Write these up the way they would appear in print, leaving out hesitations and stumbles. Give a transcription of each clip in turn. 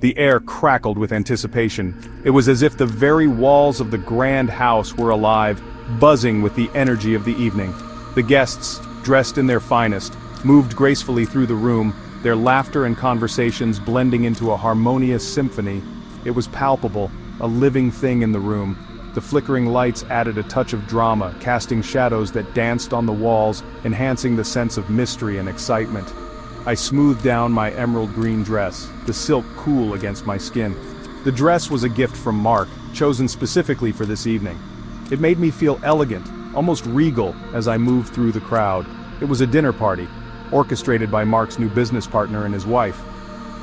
The air crackled with anticipation. It was as if the very walls of the grand house were alive, buzzing with the energy of the evening. The guests, dressed in their finest, moved gracefully through the room, their laughter and conversations blending into a harmonious symphony. It was palpable, a living thing in the room. The flickering lights added a touch of drama, casting shadows that danced on the walls, enhancing the sense of mystery and excitement. I smoothed down my emerald green dress, the silk cool against my skin. The dress was a gift from Mark, chosen specifically for this evening. It made me feel elegant, almost regal, as I moved through the crowd. It was a dinner party, orchestrated by Mark's new business partner and his wife.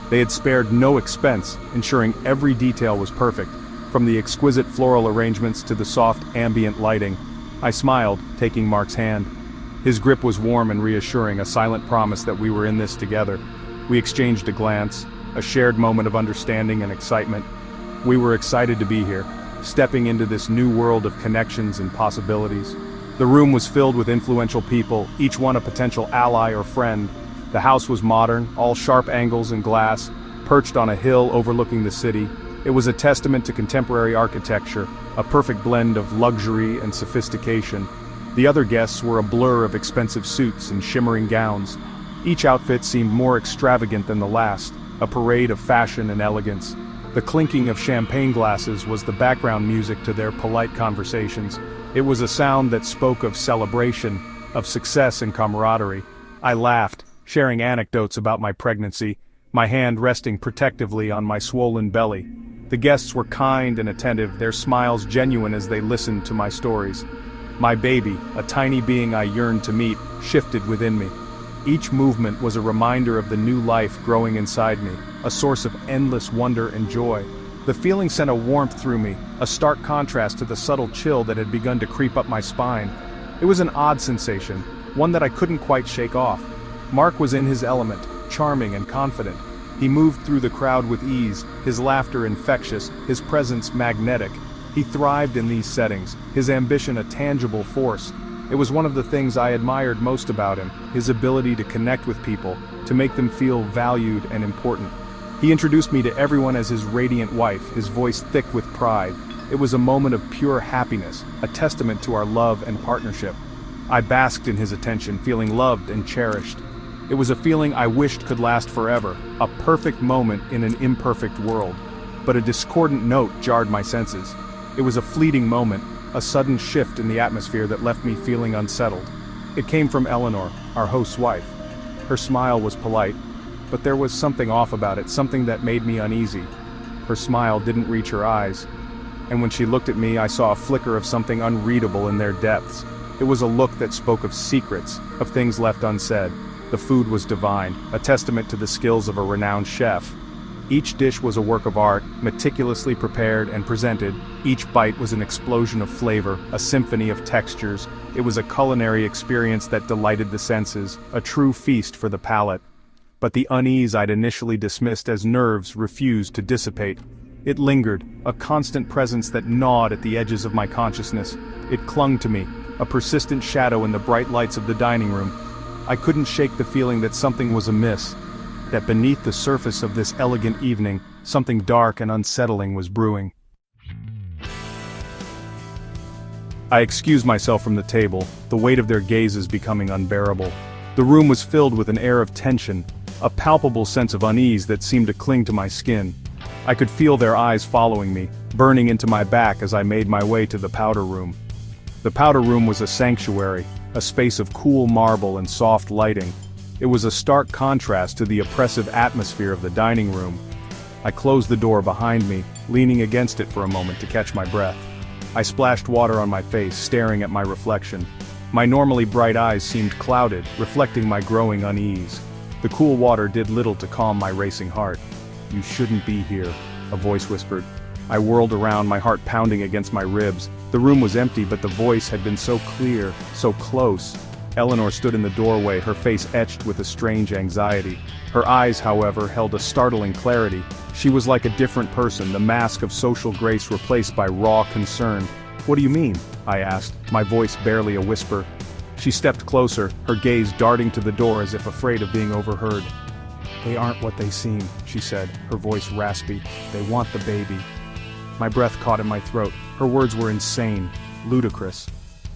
They had spared no expense, ensuring every detail was perfect, from the exquisite floral arrangements to the soft ambient lighting. I smiled, taking Mark's hand. His grip was warm and reassuring, a silent promise that we were in this together. We exchanged a glance, a shared moment of understanding and excitement. We were excited to be here, stepping into this new world of connections and possibilities. The room was filled with influential people, each one a potential ally or friend. The house was modern, all sharp angles and glass, perched on a hill overlooking the city. It was a testament to contemporary architecture, a perfect blend of luxury and sophistication. The other guests were a blur of expensive suits and shimmering gowns. Each outfit seemed more extravagant than the last, a parade of fashion and elegance. The clinking of champagne glasses was the background music to their polite conversations. It was a sound that spoke of celebration, of success and camaraderie. I laughed, sharing anecdotes about my pregnancy, my hand resting protectively on my swollen belly. The guests were kind and attentive, their smiles genuine as they listened to my stories. My baby, a tiny being I yearned to meet, shifted within me. Each movement was a reminder of the new life growing inside me, a source of endless wonder and joy. The feeling sent a warmth through me, a stark contrast to the subtle chill that had begun to creep up my spine. It was an odd sensation, one that I couldn't quite shake off. Mark was in his element, charming and confident. He moved through the crowd with ease, his laughter infectious, his presence magnetic. He thrived in these settings, his ambition a tangible force. It was one of the things I admired most about him, his ability to connect with people, to make them feel valued and important. He introduced me to everyone as his radiant wife, his voice thick with pride. It was a moment of pure happiness, a testament to our love and partnership. I basked in his attention, feeling loved and cherished. It was a feeling I wished could last forever, a perfect moment in an imperfect world. But a discordant note jarred my senses. It was a fleeting moment, a sudden shift in the atmosphere that left me feeling unsettled. It came from Eleanor, our host's wife. Her smile was polite, but there was something off about it, something that made me uneasy. Her smile didn't reach her eyes, and when she looked at me I saw a flicker of something unreadable in their depths. It was a look that spoke of secrets, of things left unsaid. The food was divine, a testament to the skills of a renowned chef. Each dish was a work of art, meticulously prepared and presented. Each bite was an explosion of flavor, a symphony of textures. It was a culinary experience that delighted the senses, a true feast for the palate. But the unease I'd initially dismissed as nerves refused to dissipate. It lingered, a constant presence that gnawed at the edges of my consciousness. It clung to me, a persistent shadow in the bright lights of the dining room. I couldn't shake the feeling that something was amiss, that beneath the surface of this elegant evening, something dark and unsettling was brewing. I excused myself from the table, the weight of their gazes becoming unbearable. The room was filled with an air of tension, a palpable sense of unease that seemed to cling to my skin. I could feel their eyes following me, burning into my back as I made my way to the powder room. The powder room was a sanctuary, a space of cool marble and soft lighting. It was a stark contrast to the oppressive atmosphere of the dining room. I closed the door behind me, leaning against it for a moment to catch my breath. I splashed water on my face, staring at my reflection. My normally bright eyes seemed clouded, reflecting my growing unease. The cool water did little to calm my racing heart. "You shouldn't be here," a voice whispered. I whirled around, my heart pounding against my ribs. The room was empty, but the voice had been so clear, so close. Eleanor stood in the doorway, her face etched with a strange anxiety. Her eyes, however, held a startling clarity. She was like a different person, the mask of social grace replaced by raw concern. "What do you mean?" I asked, my voice barely a whisper. She stepped closer, her gaze darting to the door as if afraid of being overheard. "They aren't what they seem," she said, her voice raspy. "They want the baby." My breath caught in my throat. Her words were insane, ludicrous.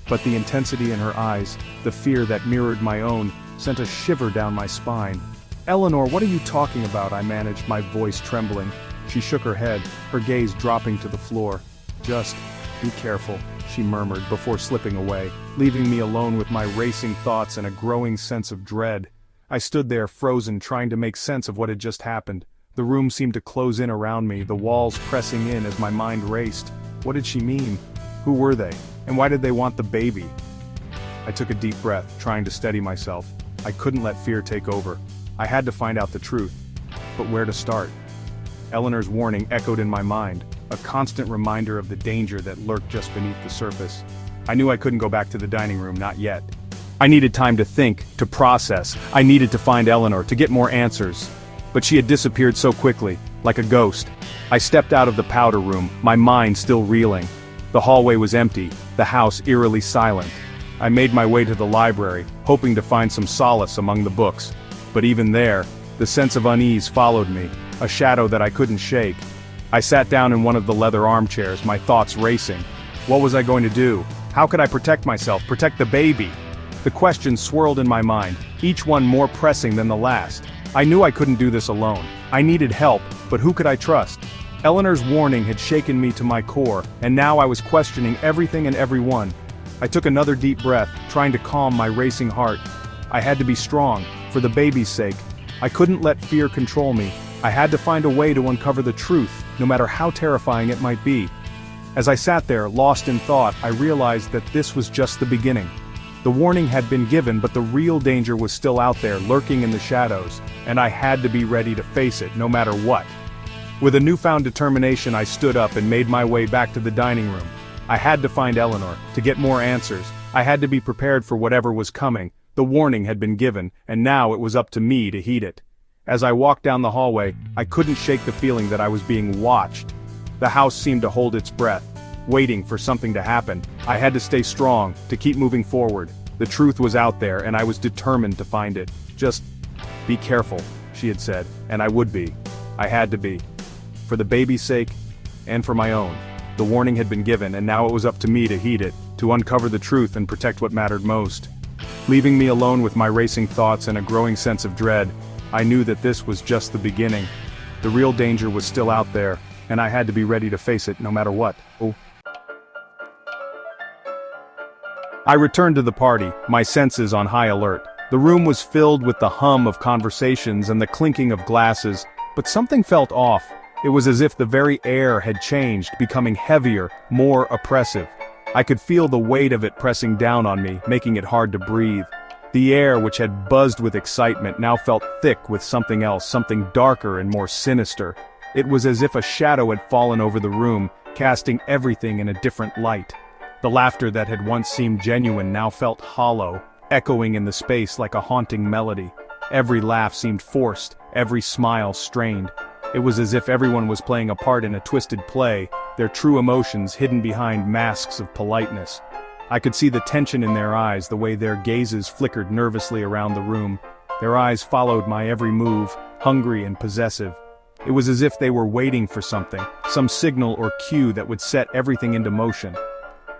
But the intensity in her eyes, the fear that mirrored my own, sent a shiver down my spine. "Eleanor, what are you talking about?" I managed, my voice trembling. She shook her head, her gaze dropping to the floor. "Just be careful," she murmured before slipping away, leaving me alone with my racing thoughts and a growing sense of dread. I stood there frozen, trying to make sense of what had just happened. The room seemed to close in around me, the walls pressing in as my mind raced. What did she mean? Who were they? And why did they want the baby? I took a deep breath, trying to steady myself. I couldn't let fear take over. I had to find out the truth. But where to start? Eleanor's warning echoed in my mind, a constant reminder of the danger that lurked just beneath the surface. I knew I couldn't go back to the dining room, not yet. I needed time to think, to process. I needed to find Eleanor, to get more answers. But she had disappeared so quickly, like a ghost. I stepped out of the powder room, my mind still reeling. The hallway was empty, the house eerily silent. I made my way to the library, hoping to find some solace among the books. But even there, the sense of unease followed me, a shadow that I couldn't shake. I sat down in one of the leather armchairs, my thoughts racing. What was I going to do? How could I protect myself, protect the baby? The questions swirled in my mind, each one more pressing than the last. I knew I couldn't do this alone. I needed help, but who could I trust? Eleanor's warning had shaken me to my core, and now I was questioning everything and everyone. I took another deep breath, trying to calm my racing heart. I had to be strong, for the baby's sake. I couldn't let fear control me. I had to find a way to uncover the truth, no matter how terrifying it might be. As I sat there, lost in thought, I realized that this was just the beginning. The warning had been given, but the real danger was still out there, lurking in the shadows, and I had to be ready to face it, no matter what. With a newfound determination, I stood up and made my way back to the dining room. I had to find Eleanor, to get more answers. I had to be prepared for whatever was coming. The warning had been given, and now it was up to me to heed it. As I walked down the hallway, I couldn't shake the feeling that I was being watched. The house seemed to hold its breath, waiting for something to happen. I had to stay strong, to keep moving forward. The truth was out there, and I was determined to find it. "Just be careful," she had said, and I would be. I had to be. For the baby's sake, and for my own. The warning had been given, and now it was up to me to heed it, to uncover the truth and protect what mattered most. Leaving me alone with my racing thoughts and a growing sense of dread, I knew that this was just the beginning. The real danger was still out there, and I had to be ready to face it no matter what. I returned to the party, my senses on high alert. The room was filled with the hum of conversations and the clinking of glasses, but something felt off. It was as if the very air had changed, becoming heavier, more oppressive. I could feel the weight of it pressing down on me, making it hard to breathe. The air, which had buzzed with excitement, now felt thick with something else, something darker and more sinister. It was as if a shadow had fallen over the room, casting everything in a different light. The laughter that had once seemed genuine now felt hollow, echoing in the space like a haunting melody. Every laugh seemed forced, every smile strained. It was as if everyone was playing a part in a twisted play, their true emotions hidden behind masks of politeness. I could see the tension in their eyes, the way their gazes flickered nervously around the room. Their eyes followed my every move, hungry and possessive. It was as if they were waiting for something, some signal or cue that would set everything into motion.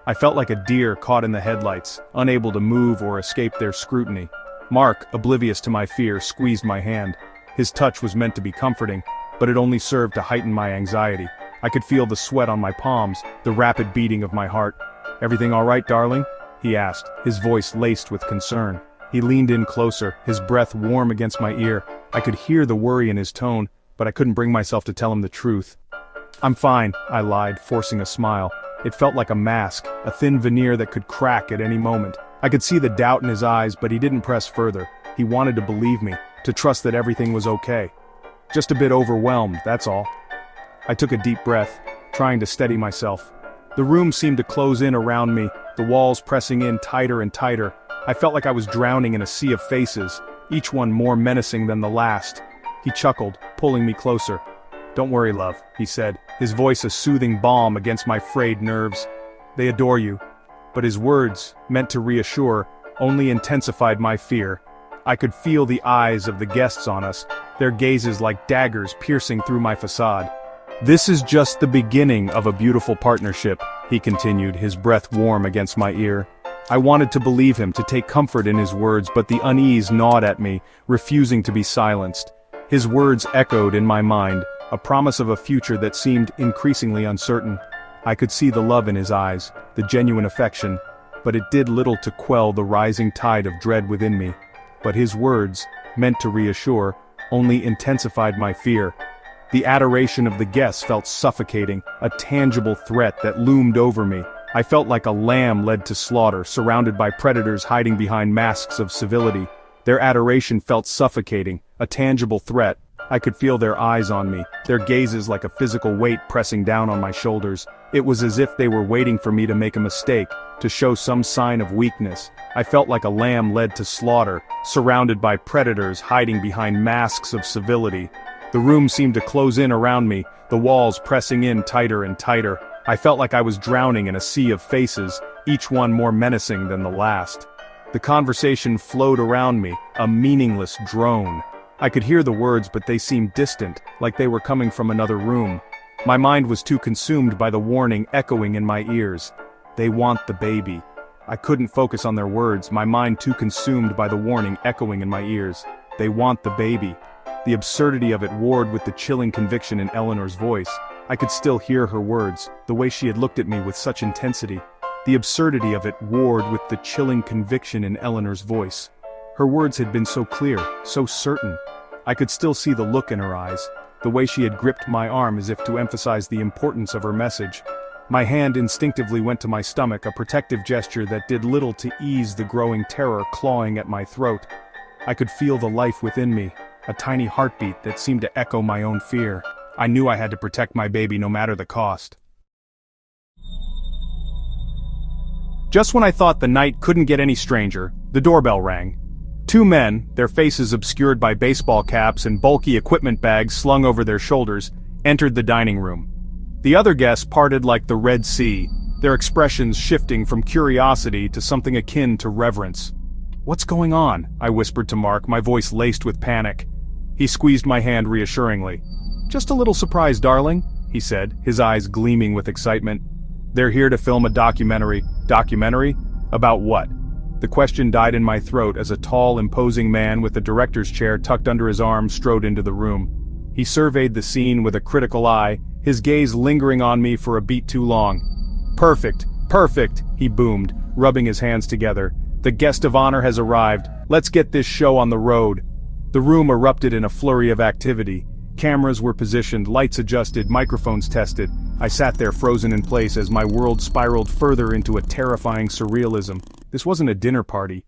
I felt like a deer caught in the headlights, unable to move or escape their scrutiny. Mark, oblivious to my fear, squeezed my hand. His touch was meant to be comforting, but it only served to heighten my anxiety. I could feel the sweat on my palms, the rapid beating of my heart. "Everything all right, darling?" he asked, his voice laced with concern. He leaned in closer, his breath warm against my ear. I could hear the worry in his tone, but I couldn't bring myself to tell him the truth. "I'm fine," I lied, forcing a smile. It felt like a mask, a thin veneer that could crack at any moment. I could see the doubt in his eyes, but he didn't press further. He wanted to believe me, to trust that everything was okay. "Just a bit overwhelmed, that's all." I took a deep breath, trying to steady myself. The room seemed to close in around me, the walls pressing in tighter and tighter. I felt like I was drowning in a sea of faces, each one more menacing than the last. He chuckled, pulling me closer. "Don't worry, love," he said, his voice a soothing balm against my frayed nerves. "They adore you." But his words, meant to reassure, only intensified my fear. I could feel the eyes of the guests on us, their gazes like daggers piercing through my facade. "This is just the beginning of a beautiful partnership," he continued, his breath warm against my ear. I wanted to believe him, to take comfort in his words, but the unease gnawed at me, refusing to be silenced. His words echoed in my mind, a promise of a future that seemed increasingly uncertain. I could see the love in his eyes, the genuine affection, but it did little to quell the rising tide of dread within me. But his words, meant to reassure, only intensified my fear. The adoration of the guests felt suffocating, a tangible threat that loomed over me. I felt like a lamb led to slaughter, surrounded by predators hiding behind masks of civility. Their adoration felt suffocating, a tangible threat. I could feel their eyes on me, their gazes like a physical weight pressing down on my shoulders. It was as if they were waiting for me to make a mistake, to show some sign of weakness. I felt like a lamb led to slaughter, surrounded by predators hiding behind masks of civility. The room seemed to close in around me, the walls pressing in tighter and tighter. I felt like I was drowning in a sea of faces, each one more menacing than the last. The conversation flowed around me, a meaningless drone. I could hear the words, but they seemed distant, like they were coming from another room. My mind was too consumed by the warning echoing in my ears. "They want the baby." I couldn't focus on their words, my mind too consumed by the warning echoing in my ears. "They want the baby." The absurdity of it warred with the chilling conviction in Eleanor's voice. I could still hear her words, the way she had looked at me with such intensity. The absurdity of it warred with the chilling conviction in Eleanor's voice. Her words had been so clear, so certain. I could still see the look in her eyes, the way she had gripped my arm as if to emphasize the importance of her message. My hand instinctively went to my stomach, a protective gesture that did little to ease the growing terror clawing at my throat. I could feel the life within me, a tiny heartbeat that seemed to echo my own fear. I knew I had to protect my baby no matter the cost. Just when I thought the night couldn't get any stranger, the doorbell rang. Two men, their faces obscured by baseball caps and bulky equipment bags slung over their shoulders, entered the dining room. The other guests parted like the Red Sea, their expressions shifting from curiosity to something akin to reverence. "What's going on?" I whispered to Mark, my voice laced with panic. He squeezed my hand reassuringly. "Just a little surprise, darling," he said, his eyes gleaming with excitement. "They're here to film a documentary." "Documentary? About what?" The question died in my throat as a tall, imposing man with a director's chair tucked under his arm strode into the room. He surveyed the scene with a critical eye, his gaze lingering on me for a beat too long. "Perfect, perfect," he boomed, rubbing his hands together. "The guest of honor has arrived. Let's get this show on the road." The room erupted in a flurry of activity. Cameras were positioned, lights adjusted, microphones tested. I sat there frozen in place as my world spiraled further into a terrifying surrealism. This wasn't a dinner party.